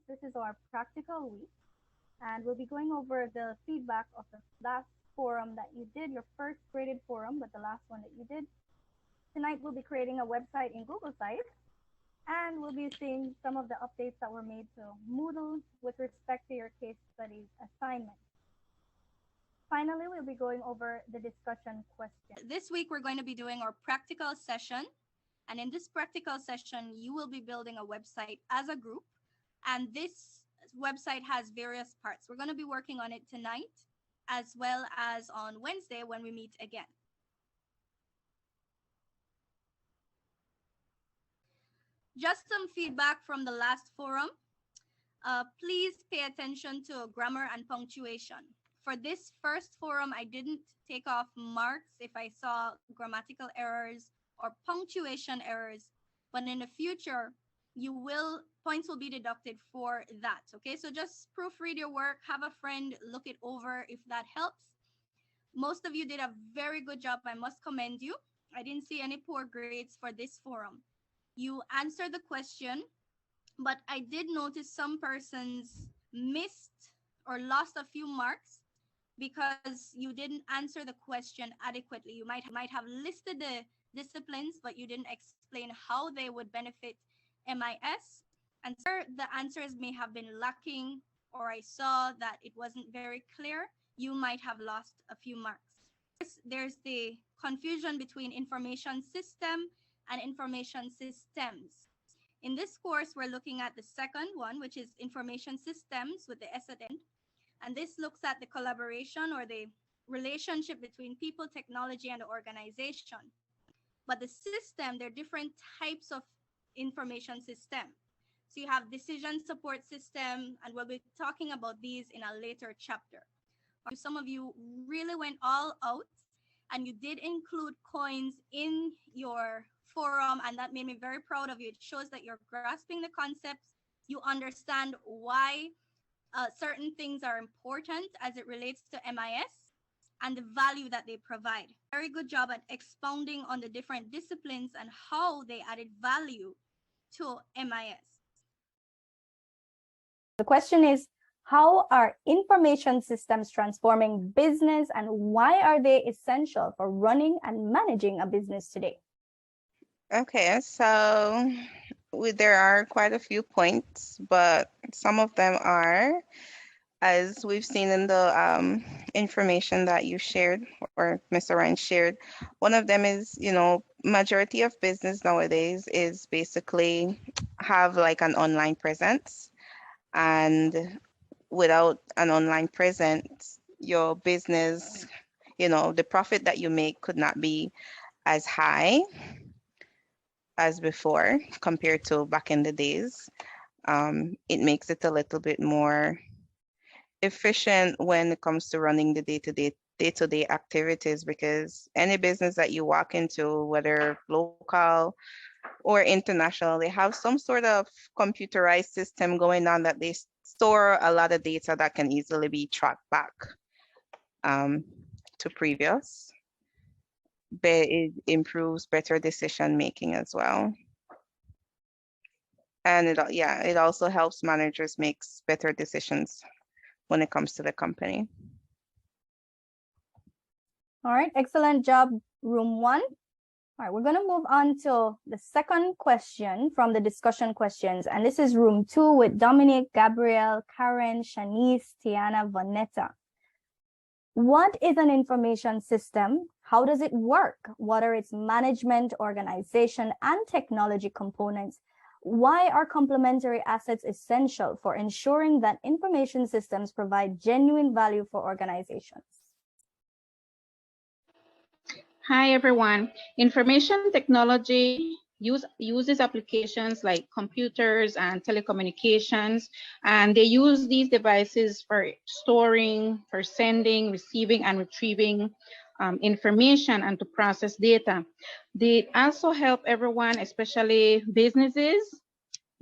This is our practical week, and we'll be going over the feedback of the last forum that you did, your first graded forum, but the last one that you did. Tonight, we'll be creating a website in Google Sites, and we'll be seeing some of the updates that were made to Moodle with respect to your case studies assignment. Finally, we'll be going over the discussion question. This week, we're going to be doing our practical session. And in this practical session, you will be building a website as a group. And this website has various parts. We're going to be working on it tonight, as well as on Wednesday when we meet again. Just some feedback from the last forum. Please pay attention to grammar and punctuation. For this first forum, I didn't take off marks if I saw grammatical errors or punctuation errors, but in the future, points will be deducted for that. Okay, so just proofread your work, have a friend look it over if that helps. Most of you did a very good job. I must commend you. I didn't see any poor grades for this forum. You answered the question, but I did notice some persons missed or lost a few marks because you didn't answer the question adequately. You might have listed the disciplines, but you didn't explain how they would benefit MIS. And the answers may have been lacking, or I saw that it wasn't very clear. You might have lost a few marks. There's the confusion between information system and information systems. In this course, we're looking at the second one, which is information systems with the S at the end. And this looks at the collaboration or the relationship between people, technology, and the organization. But the system, there are different types of information system. So you have decision support system, and we'll be talking about these in a later chapter. Some of you really went all out, and you did include coins in your forum, and that made me very proud of you. It shows that you're grasping the concepts, you understand why certain things are important as it relates to MIS and the value that they provide. Very good job at expounding on the different disciplines and how they added value to MIS. The question is, how are information systems transforming business, and why are they essential for running and managing a business today? Okay, so there are quite a few points, but some of them are, as we've seen in the information that you shared or Mr. Ryan shared, one of them is, majority of business nowadays is basically have like an online presence, and without an online presence, your business, the profit that you make could not be as high as before compared to back in the days. It makes it a little bit more efficient when it comes to running the day-to-day activities, because any business that you walk into, whether local or international, they have some sort of computerized system going on that they store a lot of data that can easily be tracked back to previous. But it improves better decision making as well. And it also helps managers make better decisions when it comes to the company. All right, excellent job, room one. All right, we're going to move on to the second question from the discussion questions. And this is room two with Dominic, Gabrielle, Karen, Shanice, Tiana, Vanetta. What is an information system? How does it work? What are its management, organization, and technology components? Why are complementary assets essential for ensuring that information systems provide genuine value for organizations? Hi, everyone. Information technology uses applications like computers and telecommunications, and they use these devices for storing, for sending, receiving, and retrieving information and to process data. They also help everyone, especially businesses,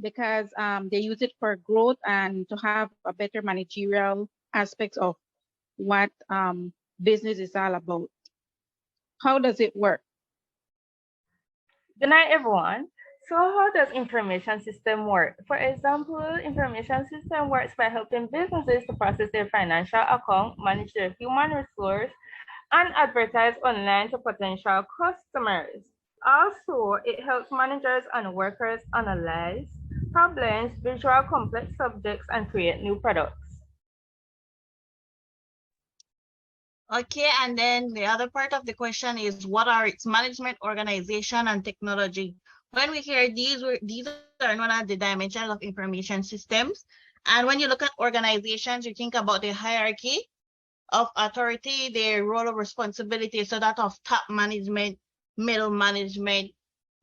because they use it for growth and to have a better managerial aspect of what business is all about. How does it work? Good night, everyone. So how does information system work? For example, information system works by helping businesses to process their financial account, manage their human resource, and advertise online to potential customers. Also, it helps managers and workers analyze problems, visual complex subjects, and create new products. Okay, and then the other part of the question is what are its management, organization, and technology? When we hear these are one of the dimensions of information systems. And when you look at organizations, you think about the hierarchy of authority, their role of responsibility, so that of top management, middle management,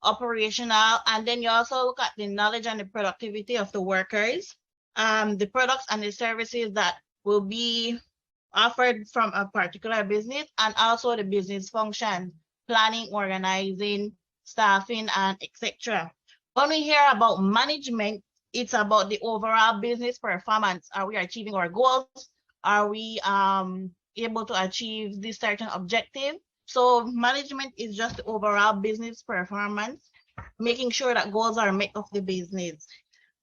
operational, and then you also look at the knowledge and the productivity of the workers, the products and the services that will be offered from a particular business, and also the business function, planning, organizing, staffing, and etc. When we hear about management, it's about the overall business performance. Are we achieving our goals? Are we able to achieve this certain objective? So management is just the overall business performance, making sure that goals are met of the business.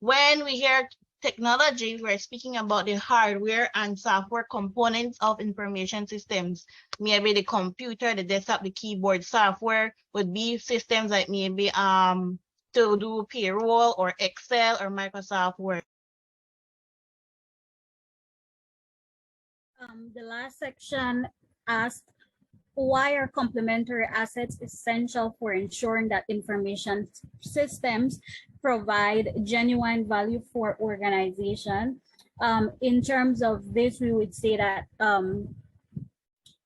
When we hear technology, we're speaking about the hardware and software components of information systems. Maybe the computer, the desktop, the keyboard software would be systems like maybe to do payroll or Excel or Microsoft Word. The last section asked, why are complementary assets essential for ensuring that information systems provide genuine value for organization? In terms of this, we would say that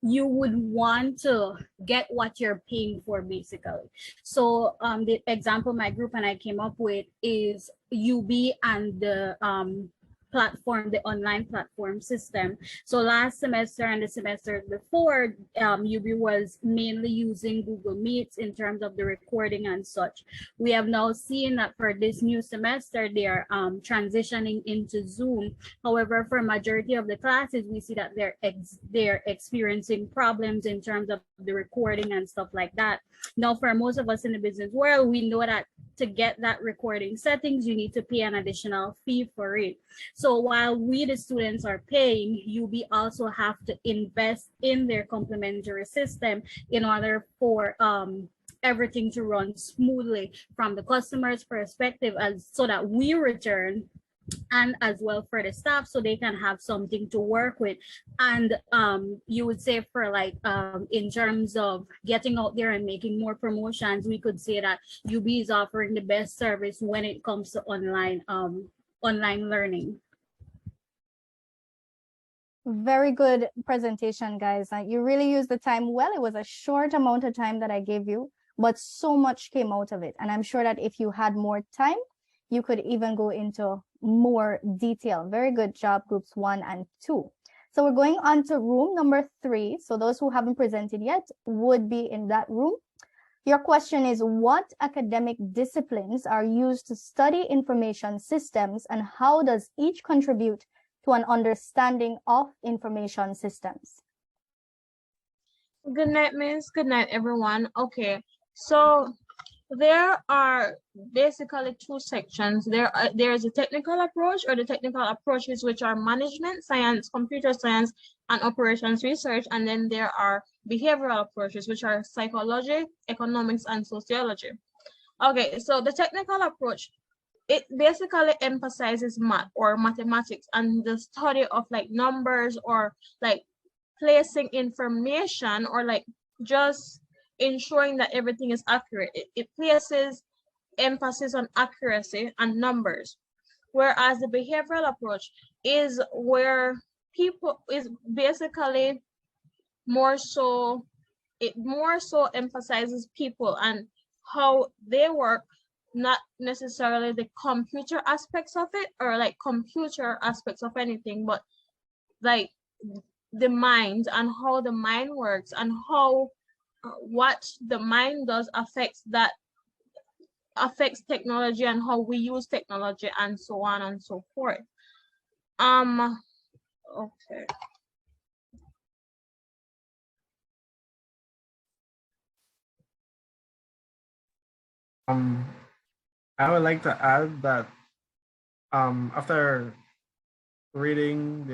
you would want to get what you're paying for, basically. So the example my group and I came up with is UB and the platform, the online platform system. So last semester and the semester before, UB was mainly using Google Meets in terms of the recording and such. We have now seen that for this new semester, they are transitioning into Zoom. However, for majority of the classes, we see that they're experiencing problems in terms of the recording and stuff like that. Now, for most of us in the business world, we know that to get that recording settings, you need to pay an additional fee for it. So while we, the students, are paying, UB also have to invest in their complementary system in order for everything to run smoothly from the customer's perspective, as so that we return, and as well for the staff, so they can have something to work with. And you would say for like in terms of getting out there and making more promotions, we could say that UB is offering the best service when it comes to online learning. Very good presentation, guys. You really used the time well. It was a short amount of time that I gave you, but so much came out of it. And I'm sure that if you had more time, you could even go into more detail. Very good job, groups 1 and 2. So we're going on to room number 3. So those who haven't presented yet would be in that room. Your question is, what academic disciplines are used to study information systems, and how does each contribute to an understanding of information systems? Good night, Miss. Good night, everyone. Okay, so there are basically two sections. There's a technical approach, or the technical approaches, which are management science, computer science, and operations research. And then there are behavioral approaches, which are psychology, economics, and sociology. Okay, so the technical approach, it basically emphasizes math or mathematics and the study of like numbers, or like placing information, or like just ensuring that everything is accurate. It places emphasis on accuracy and numbers. Whereas the behavioral approach is where people is basically it more so emphasizes people and how they work, not necessarily the computer aspects of it, or like computer aspects of anything, but like the mind and how the mind works, and how what the mind does affects technology, and how we use technology, and so on and so forth. Okay. I would like to add that after reading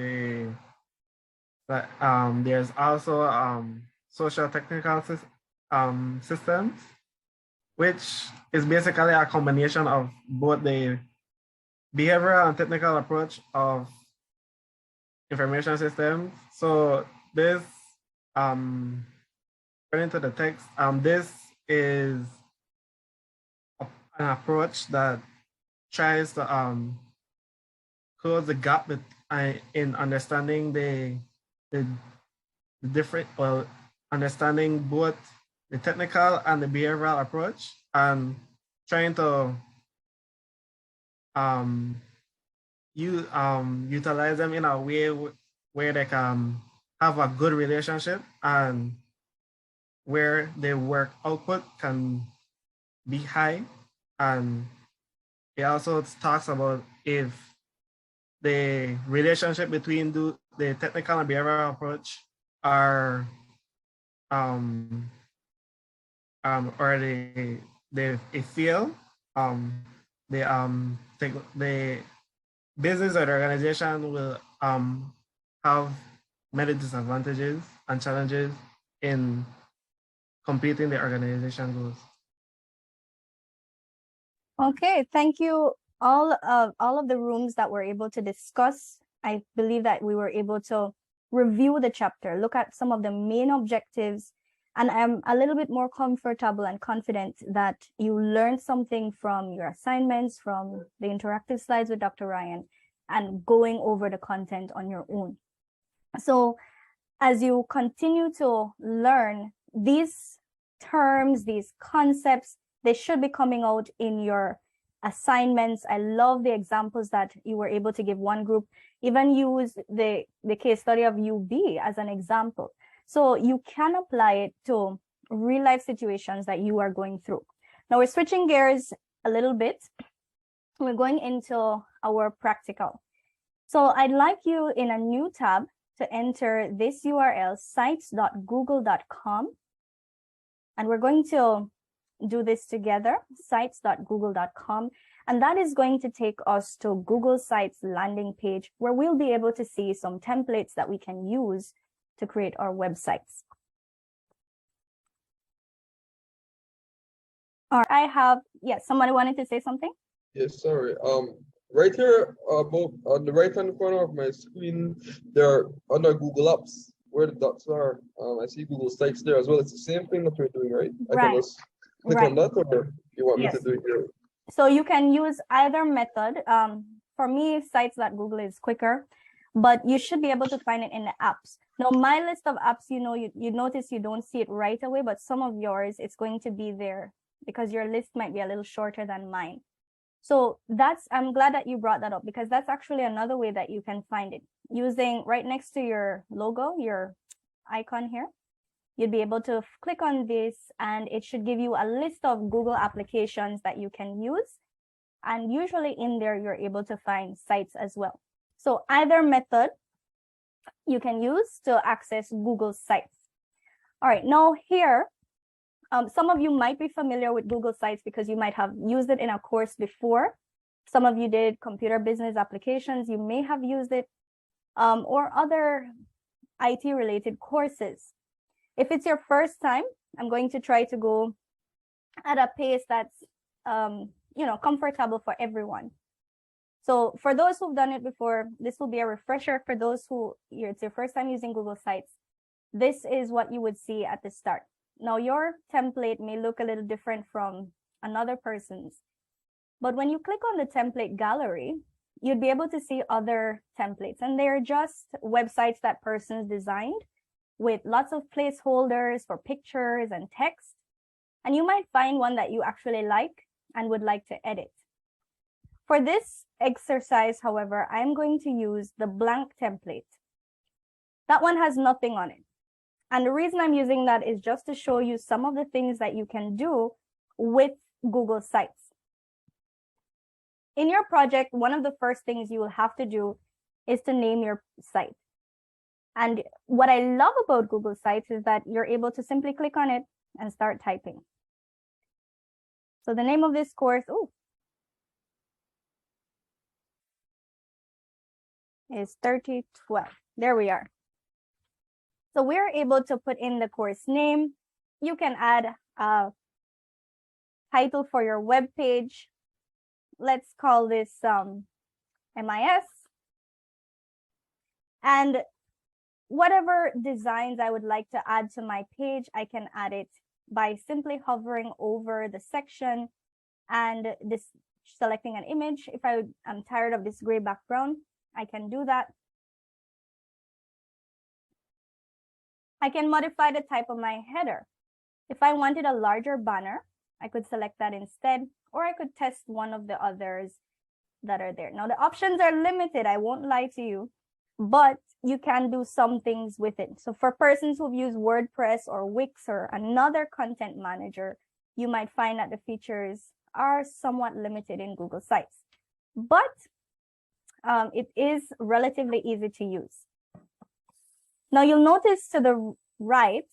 there's also social technical systems, which is basically a combination of both the behavioral and technical approach of information systems. So this, according to the text, this is an approach that tries to close the gap in understanding the different, well, understanding both the technical and the behavioral approach, and trying to utilize them in a way where they can have a good relationship and where the work output can be high. And it also talks about if the relationship between the technical and behavioral approach are or they fail, the business or the organization will have many disadvantages and challenges in completing the organization goals. Okay, thank you all of the rooms that were able to discuss. I believe that we were able to review the chapter, look at some of the main objectives, and I'm a little bit more comfortable and confident that you learned something from your assignments, from the interactive slides with Dr. Ryan, and going over the content on your own. So as you continue to learn these terms, these concepts, they should be coming out in your assignments. I love the examples that you were able to give one group, even use the case study of UB as an example. So you can apply it to real life situations that you are going through. Now we're switching gears a little bit. We're going into our practical. So I'd like you in a new tab to enter this URL, sites.google.com. And we're going to do this together, sites.google.com. And that is going to take us to Google Sites landing page, where we'll be able to see some templates that we can use to create our websites. All right, I have, yes, somebody wanted to say something? Yes, sorry. Right here above on the right hand corner of my screen, there are under Google Apps where the dots are. I see Google Sites there as well. It's the same thing that we're doing, right? I can just click on that, or you want me to do it here? So you can use either method. For me, sites.google is quicker, but you should be able to find it in the apps. Now, my list of apps, you notice you don't see it right away, but some of yours, it's going to be there because your list might be a little shorter than mine. So I'm glad that you brought that up, because that's actually another way that you can find it. Using right next to your logo, your icon here, you'd be able to click on this and it should give you a list of Google applications that you can use. And usually in there, you're able to find sites as well. So either method you can use to access Google Sites. All right, now here, some of you might be familiar with Google Sites because you might have used it in a course before. Some of you did computer business applications. You may have used it or other IT related courses. If it's your first time, I'm going to try to go at a pace that's comfortable for everyone. So for those who've done it before, this will be a refresher. For those who it's your first time using Google Sites, this is what you would see at the start. Now your template may look a little different from another person's, but when you click on the template gallery, you'd be able to see other templates, and they're just websites that persons designed with lots of placeholders for pictures and text. And you might find one that you actually like and would like to edit. For this exercise, however, I'm going to use the blank template. That one has nothing on it. And the reason I'm using that is just to show you some of the things that you can do with Google Sites. In your project, one of the first things you will have to do is to name your site. And what I love about Google Sites is that you're able to simply click on it and start typing. So the name of this course, is 3012. There we are. So we're able to put in the course name. You can add a title for your web page. Let's call this MIS. And whatever designs I would like to add to my page, I can add it by simply hovering over the section and selecting an image. If I'm tired of this gray background, I can do that. I can modify the type of my header. If I wanted a larger banner, I could select that instead, or I could test one of the others that are there. Now the options are limited, I won't lie to you, but you can do some things with it. So for persons who've used WordPress or Wix or another content manager, you might find that the features are somewhat limited in Google Sites, but it is relatively easy to use. Now you'll notice to the right,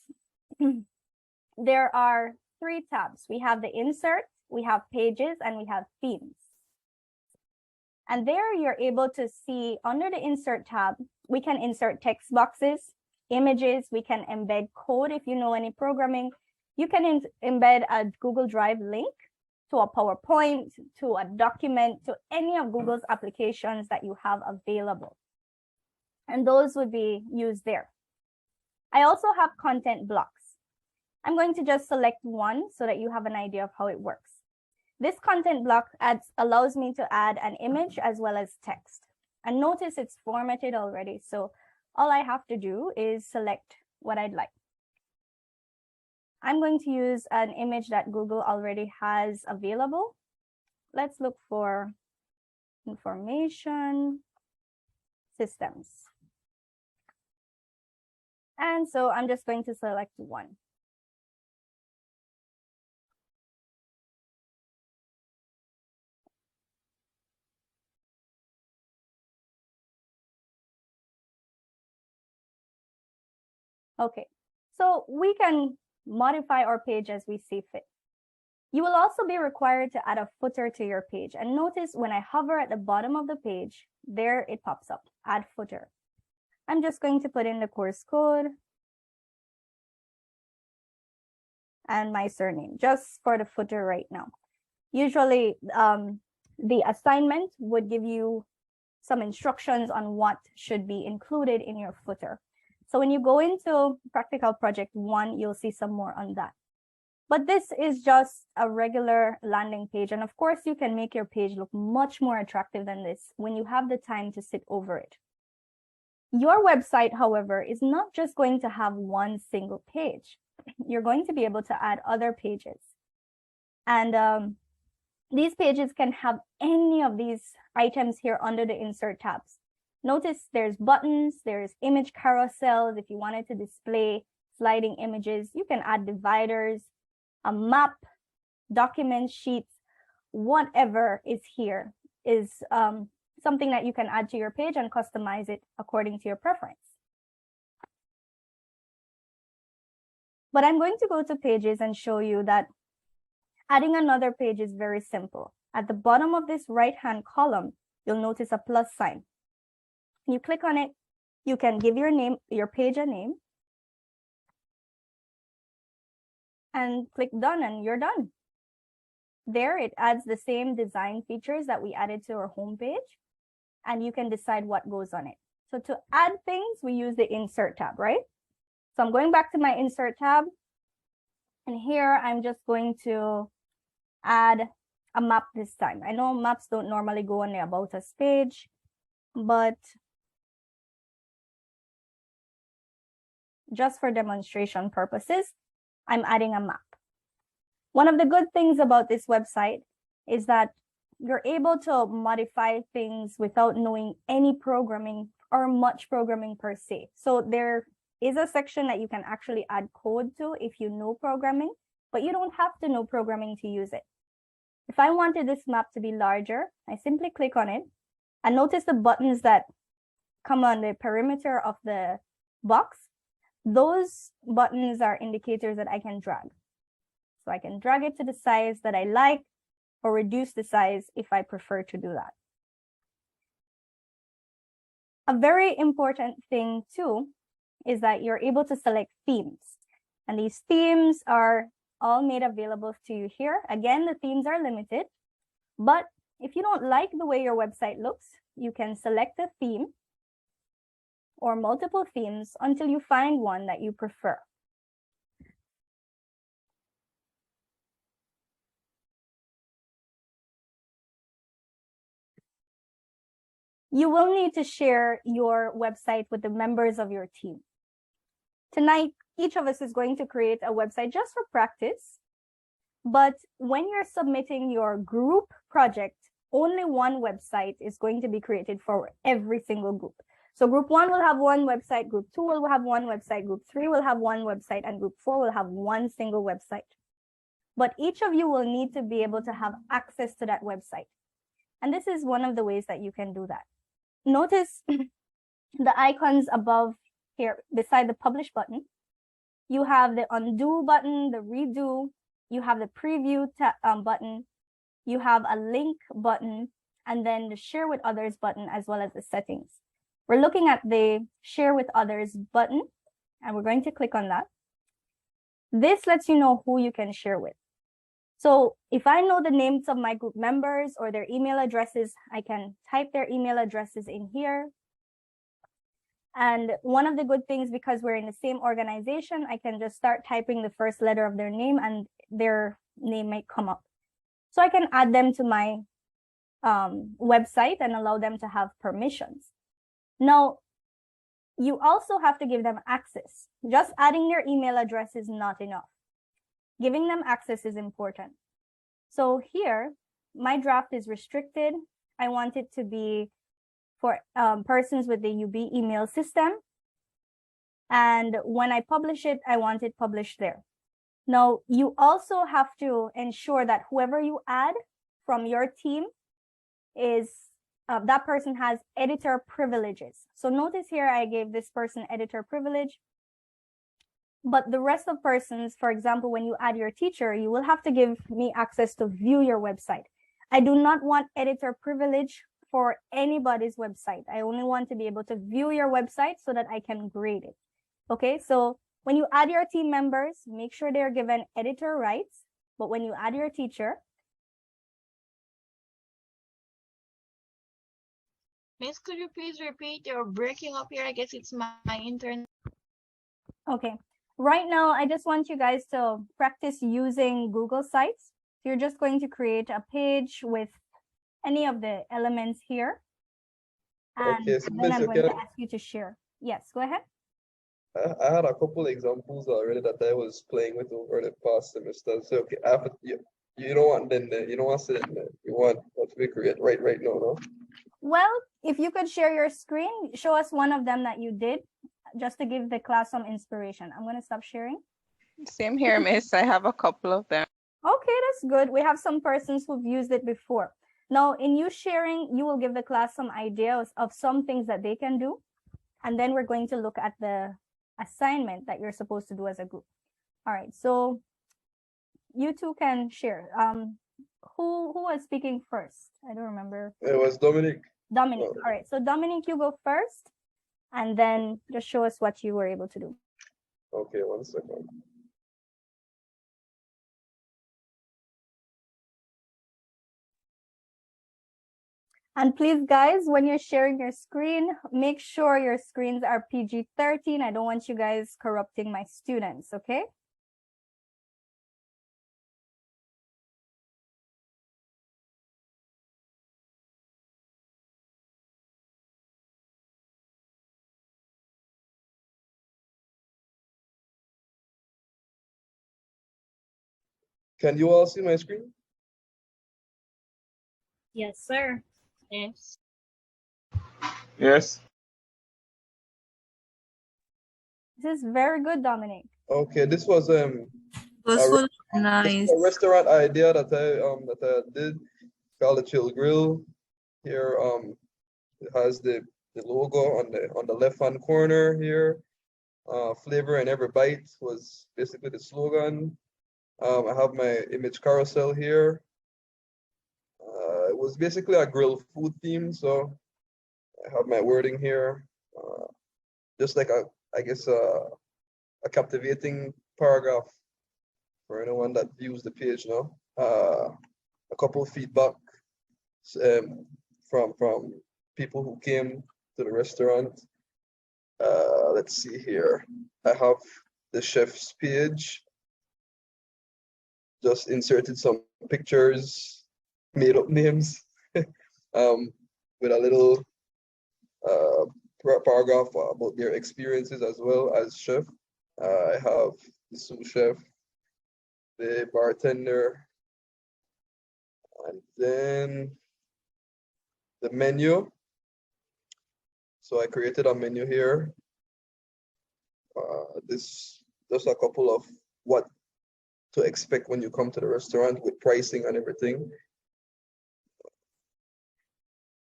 there are 3 tabs. We have the insert, we have pages, and we have themes. And there you're able to see under the insert tab, we can insert text boxes, images, we can embed code if you know any programming. You can embed a Google Drive link to a PowerPoint, to a document, to any of Google's applications that you have available. And those would be used there. I also have content blocks. I'm going to just select one so that you have an idea of how it works. This content block allows me to add an image as well as text. And notice it's formatted already. So all I have to do is select what I'd like. I'm going to use an image that Google already has available. Let's look for information systems. And so I'm just going to select one. Okay, so we can modify our page as we see fit. You will also be required to add a footer to your page. And notice when I hover at the bottom of the page, there it pops up, add footer. I'm just going to put in the course code and my surname just for the footer right now. Usually the assignment would give you some instructions on what should be included in your footer. So when you go into Practical Project 1, you'll see some more on that. But this is just a regular landing page. And of course, you can make your page look much more attractive than this when you have the time to sit over it. Your website, however, is not just going to have one single page. You're going to be able to add other pages. And these pages can have any of these items here under the Insert tabs. Notice there's buttons, there's image carousels. If you wanted to display sliding images, you can add dividers, a map, document sheets, whatever is here is something that you can add to your page and customize it according to your preference. But I'm going to go to pages and show you that adding another page is very simple. At the bottom of this right-hand column, you'll notice a plus sign. You click on it, you can give your name, your page a name, and click done, and you're done. There, it adds the same design features that we added to our home page, and you can decide what goes on it. So to add things, we use the Insert tab, right? So I'm going back to my Insert tab, and here I'm just going to add a map this time. I know maps don't normally go on the About Us page, but just for demonstration purposes, I'm adding a map. One of the good things about this website is that you're able to modify things without knowing any programming or much programming per se. So there is a section that you can actually add code to if you know programming, but you don't have to know programming to use it. If I wanted this map to be larger, I simply click on it and notice the buttons that come on the perimeter of the box. Those buttons are indicators that I can drag. So I can drag it to the size that I like or reduce the size if I prefer to do that. A very important thing too is that you're able to select themes. And these themes are all made available to you here. Again, the themes are limited, but if you don't like the way your website looks, you can select a theme or multiple themes until you find one that you prefer. You will need to share your website with the members of your team. Tonight, each of us is going to create a website just for practice. But when you're submitting your group project, only one website is going to be created for every single group. So group 1 will have one website, group 2 will have one website, group 3 will have one website, and group 4 will have one single website. But each of you will need to be able to have access to that website. And this is one of the ways that you can do that. Notice the icons above here beside the publish button. You have the undo button, the redo, you have the preview button, you have a link button, and then the share with others button, as well as the settings. We're looking at the share with others button, and we're going to click on that. This lets you know who you can share with. So if I know the names of my group members or their email addresses, I can type their email addresses in here. And one of the good things, because we're in the same organization, I can just start typing the first letter of their name and their name might come up. So I can add them to my website and allow them to have permissions. Now, you also have to give them access. Just adding their email address is not enough. Giving them access is important. So here, my draft is restricted. I want it to be for persons with the UB email system. And when I publish it, I want it published there. Now, you also have to ensure that whoever you add from your team is, that person has editor privileges. So notice here, I gave this person editor privilege. But the rest of persons, for example, when you add your teacher, you will have to give me access to view your website. I do not want editor privilege for anybody's website. I only want to be able to view your website so that I can grade it. Okay, so when you add your team members, make sure they're given editor rights. But when you add your teacher, Miss, could you please repeat? You're breaking up here. I guess it's my internet. okay. Right now, I just want you guys to practice using Google Sites. You're just going to create a page with any of the elements here. And Okay, so then I'm going to can ask you to share. Yes, go ahead. I had a couple examples already that I was playing with over the past semester. So okay, after you don't want then you don't want to sit in there. You want what we create right now, no? Well, if you could share your screen, show us one of them that you did, just to give the class some inspiration. I'm going to stop sharing. Same here, Miss. I have a couple of them. Okay, that's good. We have some persons who've used it before. Now, in you sharing, you will give the class some ideas of some things that they can do. And then we're going to look at the assignment that you're supposed to do as a group. All right, so you two can share. Who was speaking first? I don't remember. It was Dominic. Dominic. All right, so Dominic, you go first, and then just show us what you were able to do. Okay, 1 second. And please, guys, when you're sharing your screen, make sure your screens are PG-13. I don't want you guys corrupting my students, okay? Can you all see my screen? Yes, sir. Yes. Yes. This is very good, Dominic. Okay, this was So this nice. is a restaurant idea that I did called the Chill Grill. Here it has the logo on the left hand corner here. Flavor in every bite was basically the slogan. I have my image carousel here. It was basically a grill food theme, so I have my wording here, just like I guess a captivating paragraph for anyone that views the page now. A couple of feedback from people who came to the restaurant. Let's see here. I have the chef's page. Just inserted some pictures, made up names, with a little paragraph about their experiences as well as chef. I have the sous chef, the bartender, and then the menu. So I created a menu here. This just a couple of what to expect when you come to the restaurant with pricing and everything.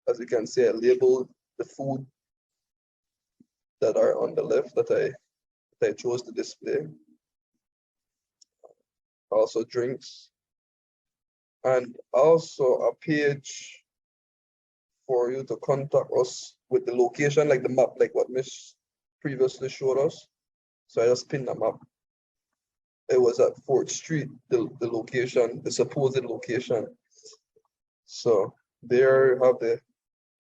As you can see, I labeled the food that are on the left that I chose to display. Also drinks, and also a page for you to contact us with the location, like the map, like what Miss previously showed us. So I just pinned the map. It was at 4th Street, the location, the supposed location. So there you have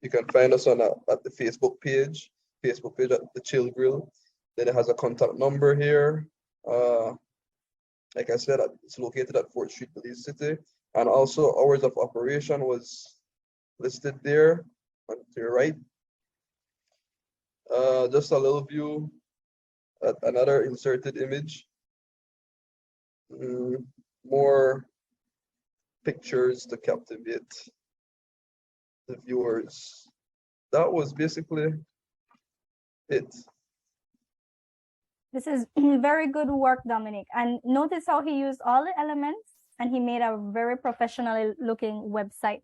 you can find us on at the Facebook page at the Chill Grill. Then it has a contact number here. Like I said, it's located at 4th Street, Belize City. And also hours of operation was listed there on to your right. Just a little view at another inserted image. More pictures to captivate the viewers. That was basically it. This is very good work, Dominic. And notice how he used all the elements and he made a very professionally looking website.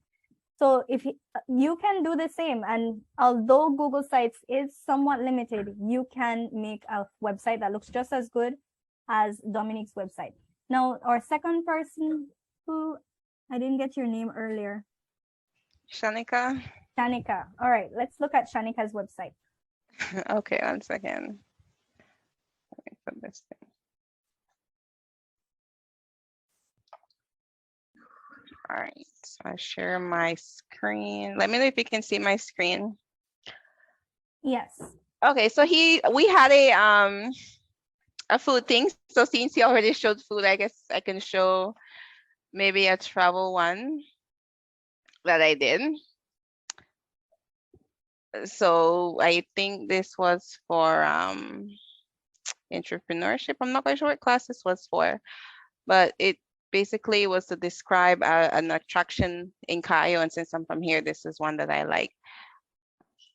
So if you can do the same, and although Google Sites is somewhat limited, you can make a website that looks just as good as Dominic's website. Now, our second person, who I didn't get your name earlier. Shanika. Shanika. All right, let's look at Shanika's website. Okay, 1 second. Let me put this thing. All right, so I share my screen. Let me know if you can see my screen. Yes. Okay, so we had a food thing. So since he already showed food, I guess I can show maybe a travel one that I did. So I think this was for entrepreneurship. I'm not quite sure what class this was for, but it basically was to describe an attraction in Cayo. And since I'm from here, this is one that I like.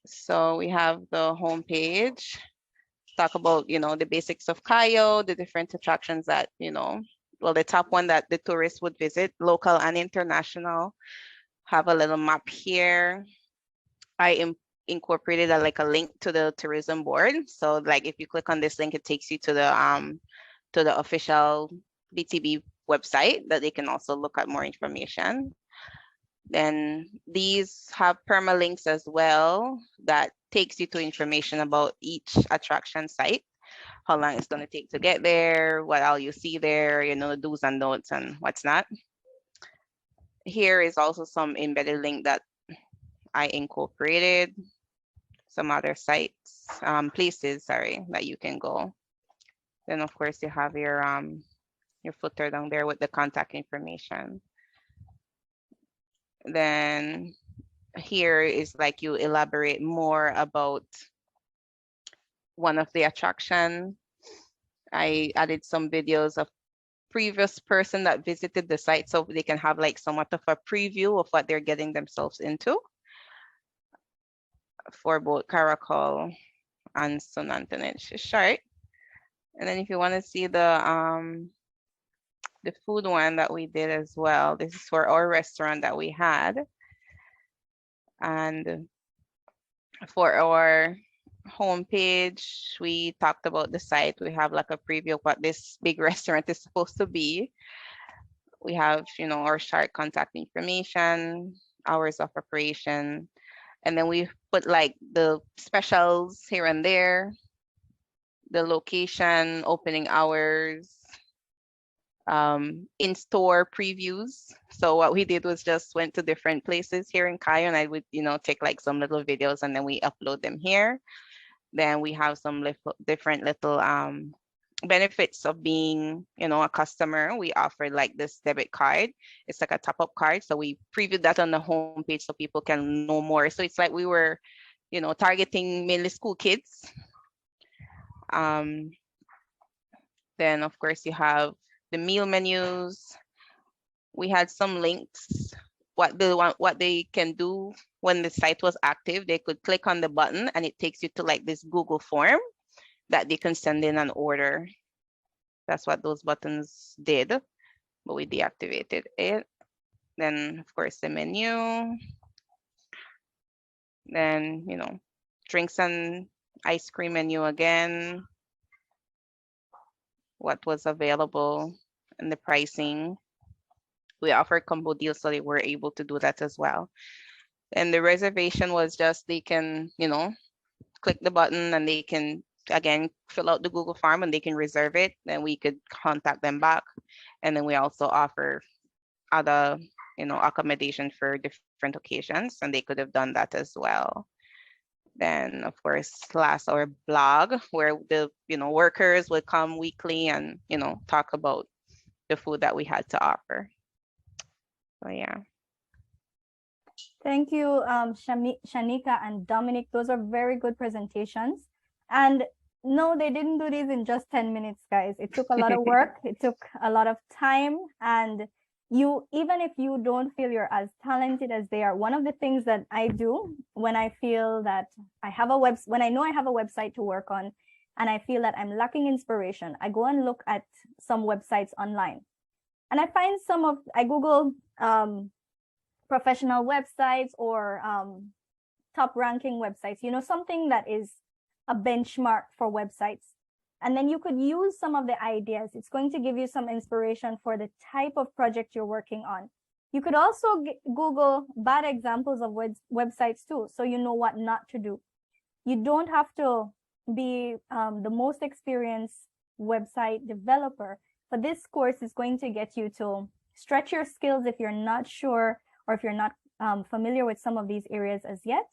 So we have the homepage, talk about, the basics of Cayo, the different attractions that, well, the top one that the tourists would visit, local and international. Have a little map here. I incorporated a link to the tourism board. So like if you click on this link, it takes you to the official BTB website that they can also look at more information. Then these have permalinks as well that takes you to information about each attraction site, how long it's going to take to get there, what all you see there, the do's and don'ts and what's not. Here is also some embedded link that I incorporated, some other sites, places, that you can go. Then of course you have your footer down there with the contact information. Then here is like you elaborate more about one of the attraction. I added some videos of previous person that visited the site so they can have like somewhat of a preview of what they're getting themselves into for both Caracol and San Antonio. It's short. And then if you want to see the food one that we did as well, this is for our restaurant that we had. And for our homepage, we talked about the site. We have like a preview of what this big restaurant is supposed to be. We have, our short contact information, hours of operation, and then we put put like the specials here and there, the location, opening hours, in-store previews. So what we did was just went to different places here in Cayo, and I would, take like some little videos and then we upload them here. Then we have some different little benefits of being, a customer. We offer like this debit card. It's like a top-up card. So we previewed that on the homepage so people can know more. So it's like we were, targeting mainly school kids. Then of course you have the meal menus. We had some links, what they can do when the site was active. They could click on the button and it takes you to like this Google form that they can send in an order. That's what those buttons did, but we deactivated it. Then of course the menu. Then, drinks and ice cream menu again. What was available and the pricing. We offer combo deals, so they were able to do that as well. And the reservation was just they can, click the button and they can, again, fill out the Google form and they can reserve it. Then we could contact them back. And then we also offer other, accommodation for different occasions, and they could have done that as well. Then of course, last, our blog, where the workers would come weekly and talk about the food that we had to offer. So yeah. Thank you, Shanika and Dominic. Those are very good presentations. And no, they didn't do these in just 10 minutes, guys. It took a lot of work. It took a lot of time. And even if you don't feel you're as talented as they are, one of the things that I do when I feel that when I know I have a website to work on and I feel that I'm lacking inspiration, I go and look at some websites online. And I find I Google professional websites or top ranking websites, something that is a benchmark for websites. And then you could use some of the ideas. It's going to give you some inspiration for the type of project you're working on. You could also Google bad examples of websites too, so you know what not to do. You don't have to be the most experienced website developer, but this course is going to get you to stretch your skills if you're not sure or if you're not familiar with some of these areas as yet.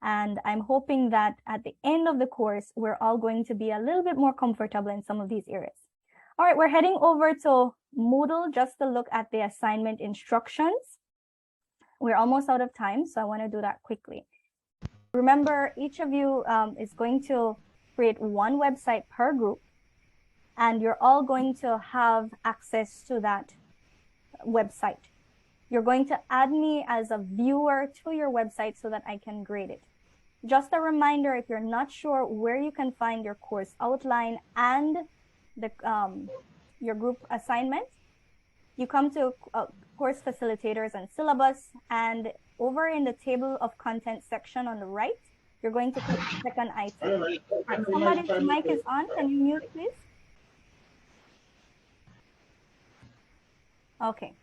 And I'm hoping that at the end of the course, we're all going to be a little bit more comfortable in some of these areas. All right, we're heading over to Moodle just to look at the assignment instructions. We're almost out of time, so I want to do that quickly. Remember, each of you is going to create one website per group, and you're all going to have access to that website. You're going to add me as a viewer to your website so that I can grade it. Just a reminder, if you're not sure where you can find your course outline and your group assignment, you come to course facilitators and syllabus, and over in the table of content section on the right, you're going to click second item. Somebody's mic is on. Can you mute, please? Okay.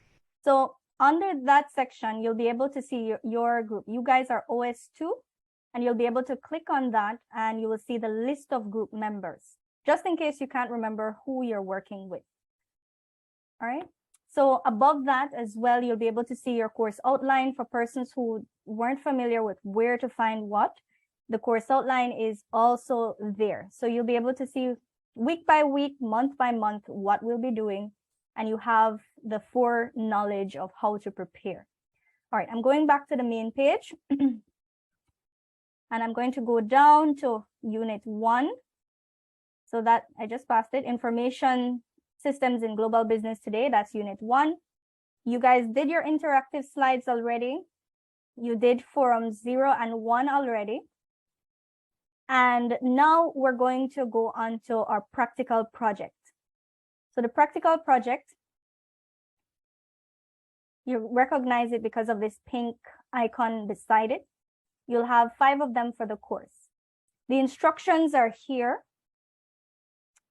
So under that section, you'll be able to see your group. You guys are OS2, and you'll be able to click on that, and you will see the list of group members, just in case you can't remember who you're working with. All right. So above that as well, you'll be able to see your course outline for persons who weren't familiar with where to find what. The course outline is also there. So you'll be able to see week by week, month by month, what we'll be doing, and you have the foreknowledge of how to prepare. All right, I'm going back to the main page. And I'm going to go down to Unit 1. So that I just passed it, Information Systems in Global Business Today. That's Unit 1. You guys did your interactive slides already. You did Forum 0 and 1 already. And now we're going to go on to our practical project. So the practical project, you recognize it because of this pink icon beside it. You'll have 5 of them for the course. The instructions are here.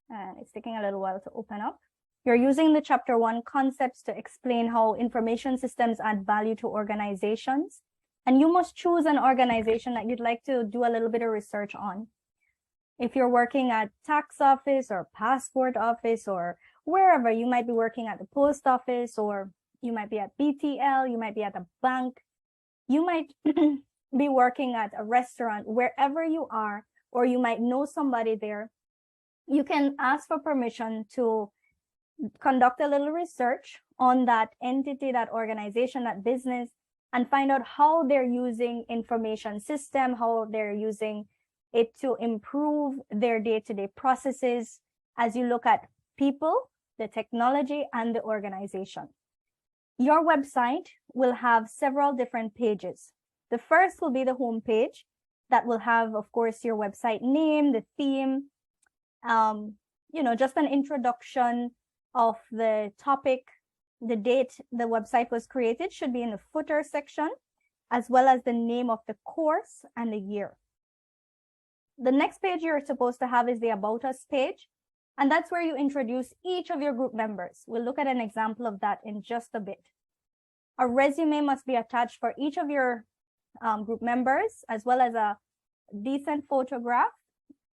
And it's taking a little while to open up. You're using the Chapter 1 concepts to explain how information systems add value to organizations. And you must choose an organization that you'd like to do a little bit of research on. If you're working at tax office or passport office or wherever, you might be working at the post office, or you might be at BTL, you might be at a bank, you might be working at a restaurant, wherever you are, or you might know somebody there. You can ask for permission to conduct a little research on that entity, that organization, that business, and find out how they're using information system, how they're using it to improve their day-to-day processes as you look at people, the technology, and the organization. Your website will have several different pages. The first will be the home page that will have, of course, your website name, the theme, just an introduction of the topic, the date the website was created should be in the footer section, as well as the name of the course and the year. The next page you're supposed to have is the About Us page, and that's where you introduce each of your group members. We'll look at an example of that in just a bit. A resume must be attached for each of your group members, as well as a decent photograph.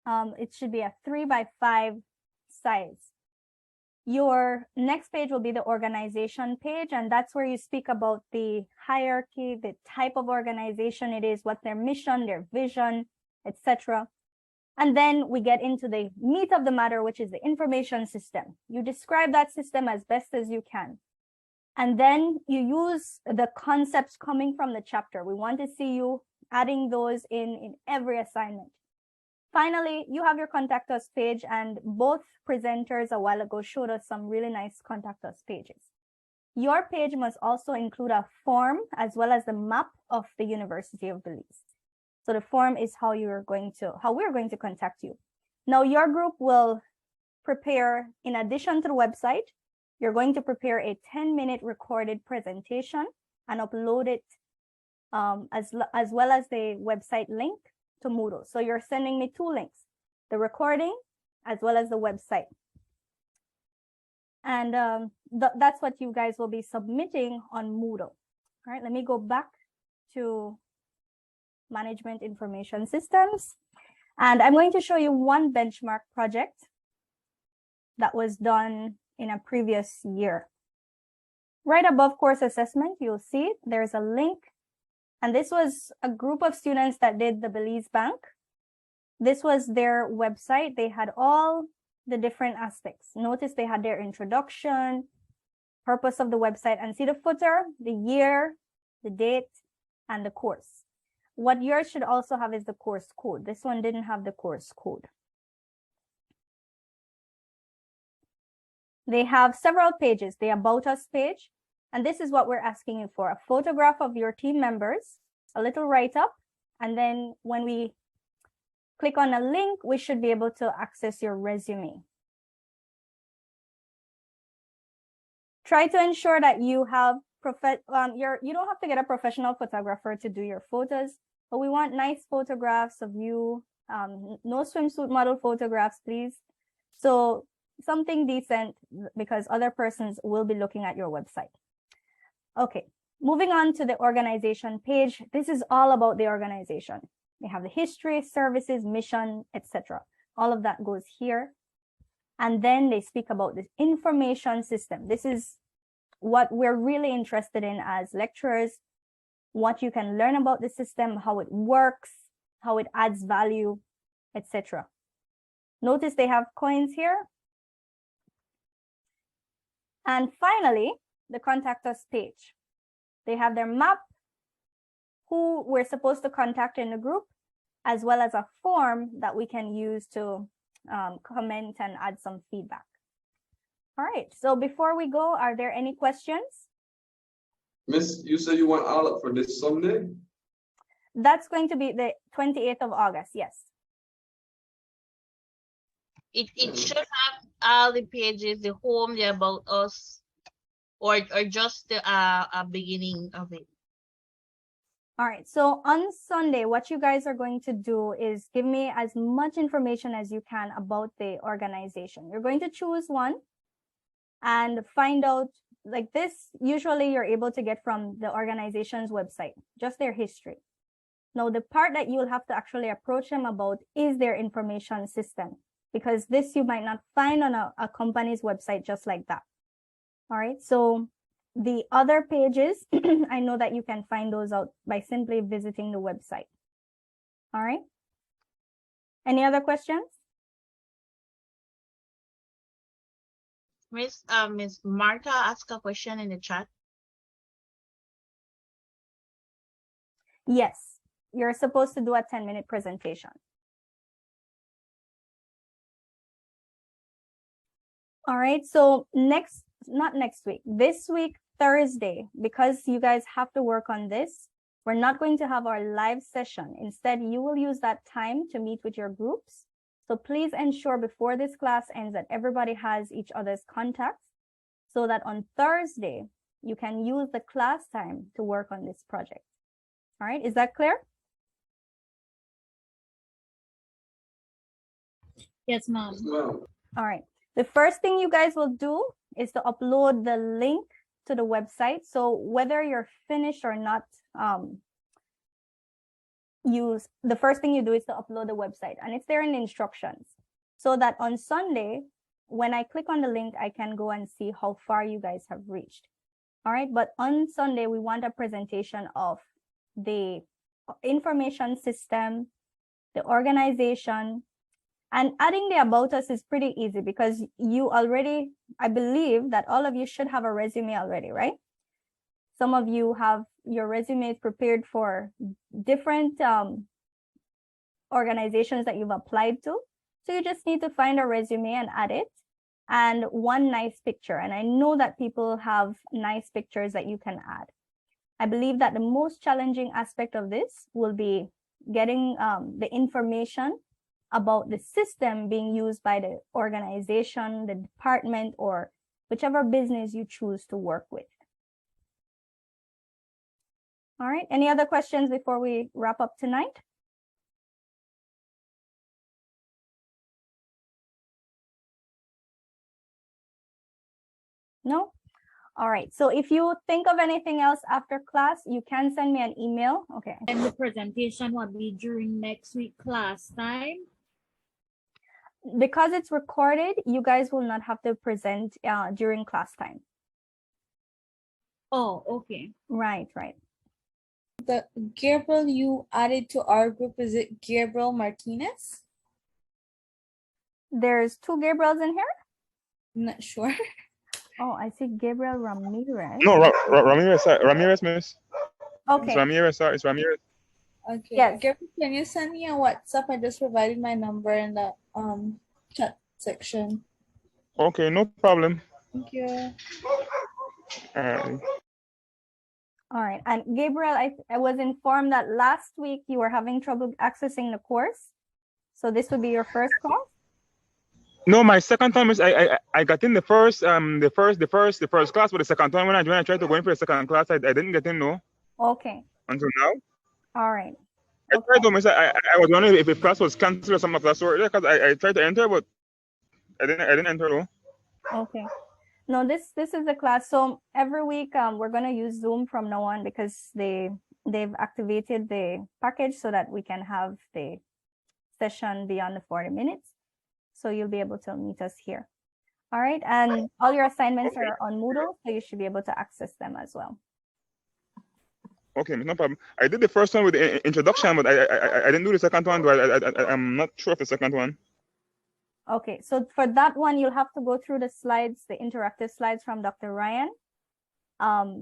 It should be a 3x5 size. Your next page will be the organization page, and that's where you speak about the hierarchy, the type of organization it is, what's their mission, their vision, etc. And then we get into the meat of the matter, which is the information system. You describe that system as best as you can. And then you use the concepts coming from the chapter. We want to see you adding those in every assignment. Finally, you have your contact us page, and both presenters a while ago showed us some really nice contact us pages. Your page must also include a form as well as the map of the University of Belize. So the form is how we're going to contact you. Now your group will prepare, in addition to the website, you're going to prepare a 10-minute recorded presentation and upload it as well as the website link to Moodle. So you're sending me 2 links, the recording as well as the website. And that's what you guys will be submitting on Moodle. All right, let me go back to Management Information Systems. And I'm going to show you one benchmark project that was done in a previous year. Right above course assessment, you'll see there's a link. And this was a group of students that did the Belize Bank. This was their website. They had all the different aspects. Notice they had their introduction, purpose of the website, and see the footer, the year, the date, and the course. What yours should also have is the course code. This one didn't have the course code. They have several pages, the About Us page, and this is what we're asking you for: a photograph of your team members, a little write-up, and then when we click on a link, we should be able to access your resume. Try to ensure that you have you don't have to get a professional photographer to do your photos, but we want nice photographs of you. No swimsuit model photographs, please. So something decent, because other persons will be looking at your website. Okay, moving on to the organization page. This is all about the organization. They have the history, services, mission, etc. All of that goes here. And then they speak about the information system. This is what we're really interested in as lecturers, what you can learn about the system, how it works, how it adds value, etc. Notice they have coins here. And finally, the contact us page. They have their map, who we're supposed to contact in the group, as well as a form that we can use to comment and add some feedback. All right, so before we go, are there any questions? Miss, you said you want all up for this Sunday? That's going to be the 28th of August, yes. It should have all the pages, the home, the About Us, or just the beginning of it. All right, so on Sunday, what you guys are going to do is give me as much information as you can about the organization. You're going to choose one and find out like this, usually you're able to get from the organization's website, just their history. Now, the part that you'll have to actually approach them about is their information system, because this you might not find on a company's website just like that. All right, so the other pages, I know that you can find those out by simply visiting the website. All right. Any other questions? Miss Martha asked a question in the chat. Yes, you're supposed to do a 10-minute presentation. All right, so not next week, this week, Thursday, because you guys have to work on this, we're not going to have our live session. Instead, you will use that time to meet with your groups. So please ensure before this class ends that everybody has each other's contacts so that on Thursday, you can use the class time to work on this project. All right, is that clear? Yes, ma'am. All right. The first thing you guys will do is to upload the link to the website. So whether you're finished or not, the first thing you do is to upload the website, and it's there in the instructions, so that on Sunday, when I click on the link, I can go and see how far you guys have reached. All right, but on Sunday, we want a presentation of the information system, the organization, and adding the about us is pretty easy because you already, I believe that all of you should have a resume already, right? Some of you have your resumes prepared for different organizations that you've applied to. So you just need to find a resume and add it, and one nice picture. And I know that people have nice pictures that you can add. I believe that the most challenging aspect of this will be getting the information about the system being used by the organization, the department, or whichever business you choose to work with. All right, any other questions before we wrap up tonight? No? All right, so if you think of anything else after class, you can send me an email. Okay. And the presentation will be during next week class time. Because it's recorded, you guys will not have to present during class time. Oh, okay. Right, right. The Gabriel you added to our group, is it Gabriel Martinez? There's two Gabriels in here? I'm not sure. Oh, I see Gabriel Ramirez. No, Ramirez, miss. Okay. It's Ramirez, sorry, it's Ramirez. Okay. Yes. Gabriel, can you send me a WhatsApp? I just provided my number in the chat section. Okay, no problem. Thank you. All right, and Gabriel, I was informed that last week you were having trouble accessing the course. So this would be your first call? No, my second time is I got in the first class, but the second time when I tried to go in for the second class, I didn't get in, no. Okay. Until now. All right. I tried to miss. I was wondering if the class was canceled or something of that sort, because I tried to enter, but I didn't enter, no. Okay. No, this is the class. So every week we're gonna use Zoom from now on because they've activated the package so that we can have the session beyond the 40 minutes. So you'll be able to meet us here. All right, and all your assignments are on Moodle, so you should be able to access them as well. Okay, no problem. I did the first one with the introduction, but I didn't do the second one. But I'm not sure of the second one. Okay, so for that one, you'll have to go through the slides, the interactive slides from Dr. Ryan,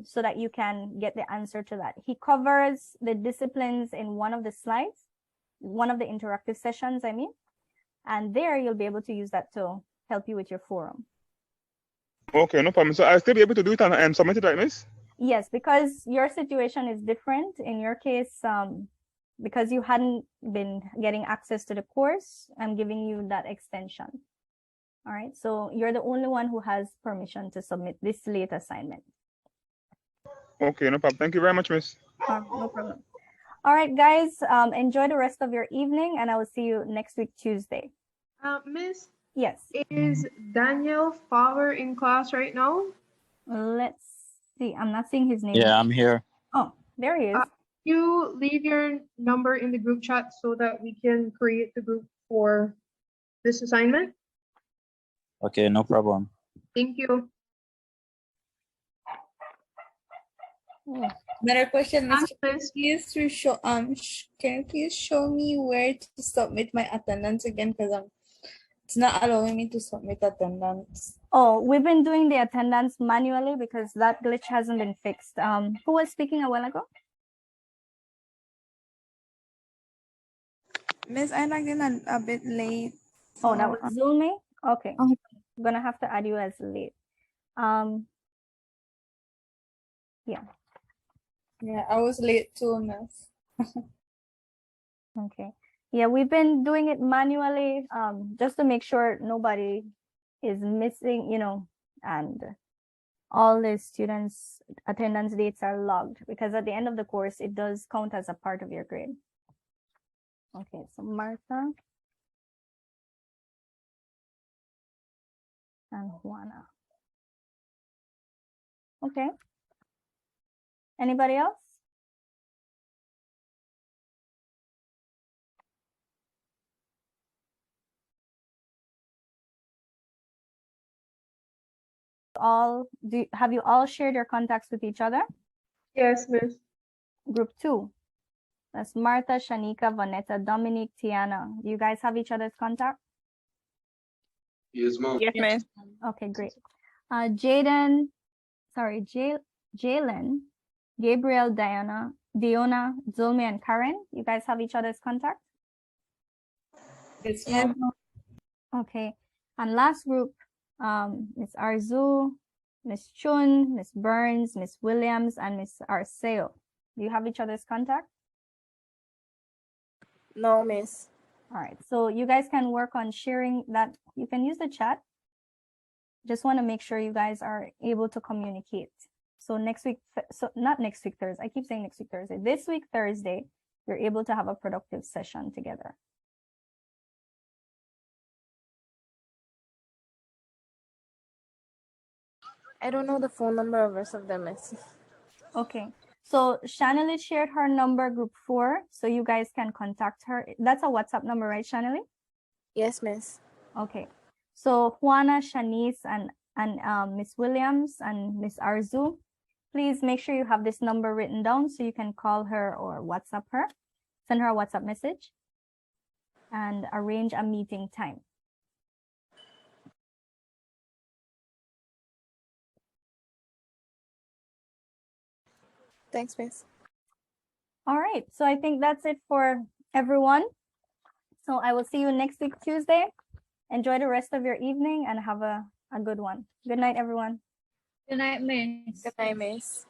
so that you can get the answer to that. He covers the disciplines in one of the slides, one of the interactive sessions, I mean, and there you'll be able to use that to help you with your forum. Okay, no problem. So I'll still be able to do it and submit it, right, miss? Yes, because your situation is different. In your case, because you hadn't been getting access to the course, I'm giving you that extension. All right, so you're the only one who has permission to submit this late assignment. Okay, no problem. Thank you very much, miss. No problem. All right, guys, enjoy the rest of your evening, and I will see you next week, Tuesday. Miss? Yes. Is Daniel Fowler in class right now? Let's see. I'm not seeing his name. Yeah, I'm here. Oh, there he is. You leave your number in the group chat so that we can create the group for this assignment. Okay, no problem. Thank you. Another question, Miss. Miss. Please to show can you please show me where to submit my attendance again? Because it's not allowing me to submit attendance. Oh, we've been doing the attendance manually because that glitch hasn't been fixed. Who was speaking a while ago? Miss, I logged in a bit late. Oh, that so, was Zulmi? Okay. Oh. I'm gonna have to add you as late. Yeah. Yeah, I was late too, Miss. Okay. Yeah, we've been doing it manually, just to make sure nobody is missing, you know, and all the students' attendance dates are logged, because at the end of the course, it does count as a part of your grade. Okay, so Martha and Juana. Okay. Anybody else? Have you all shared your contacts with each other? Yes, Miss. Group 2. That's Martha, Shanika, Vanetta, Dominique, Tiana. Do you guys have each other's contact? Yes, ma'am. Yes, miss. Okay, great. Jalen, Gabriel, Diona, Zulmi, and Karen. You guys have each other's contact? Yes, ma'am. Okay. And last group, Miss Arzu, Miss Chun, Miss Burns, Miss Williams, and Miss Arceo. Do you have each other's contact? No, Miss. All right, so you guys can work on sharing that. You can use the chat. Just want to make sure you guys are able to communicate. So next week, not next week Thursday, I keep saying next week Thursday. This week Thursday, you're able to have a productive session together. I don't know the phone number of rest of them, Miss. Okay, so Shanley shared her number, group 4, so you guys can contact her. That's a WhatsApp number, right, Shanley? Yes, Miss. Okay, so Juana, Shanice, and Miss Williams and Miss Arzu, please make sure you have this number written down so you can call her or WhatsApp her, send her a WhatsApp message, and arrange a meeting time. Thanks, Miss. All right, so I think that's it for everyone. So I will see you next week, Tuesday. Enjoy the rest of your evening and have a good one. Good night, everyone. Good night, Miss. Good night, Miss.